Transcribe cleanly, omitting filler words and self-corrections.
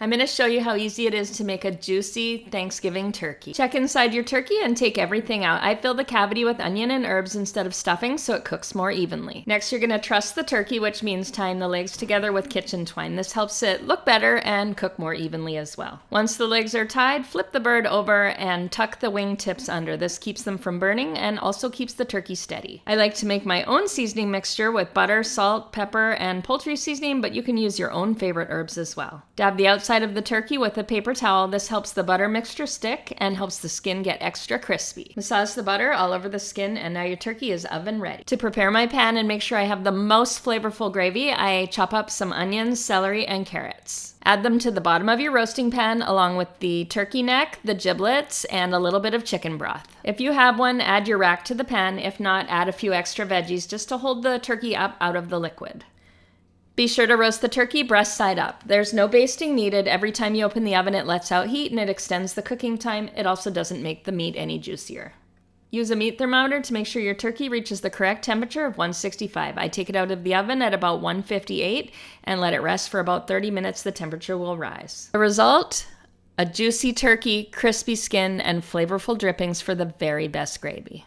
I'm going to show you how easy it is to make a juicy Thanksgiving turkey. Check inside your turkey and take everything out. I fill the cavity with onion and herbs instead of stuffing so it cooks more evenly. Next, you're going to truss the turkey, which means tying the legs together with kitchen twine. This helps it look better and cook more evenly as well. Once the legs are tied, flip the bird over and tuck the wing tips under. This keeps them from burning and also keeps the turkey steady. I like to make my own seasoning mixture with butter, salt, pepper, and poultry seasoning, but you can use your own favorite herbs as well. Dab the outside of the turkey with a paper towel. This helps the butter mixture stick and helps the skin get extra crispy. Massage the butter all over the skin, and now your turkey is oven ready. To prepare my pan and make sure I have the most flavorful gravy, I chop up some onions, celery, and carrots. Add them to the bottom of your roasting pan along with the turkey neck, the giblets, and a little bit of chicken broth. If you have one, add your rack to the pan. If not, add a few extra veggies just to hold the turkey up out of the liquid. Be sure to roast the turkey breast side up. There's no basting needed. Every time you open the oven, it lets out heat and it extends the cooking time. It also doesn't make the meat any juicier. Use a meat thermometer to make sure your turkey reaches the correct temperature of 165. I take it out of the oven at about 158 and let it rest for about 30 minutes. The temperature will rise. The result? A juicy turkey, crispy skin, and flavorful drippings for the very best gravy.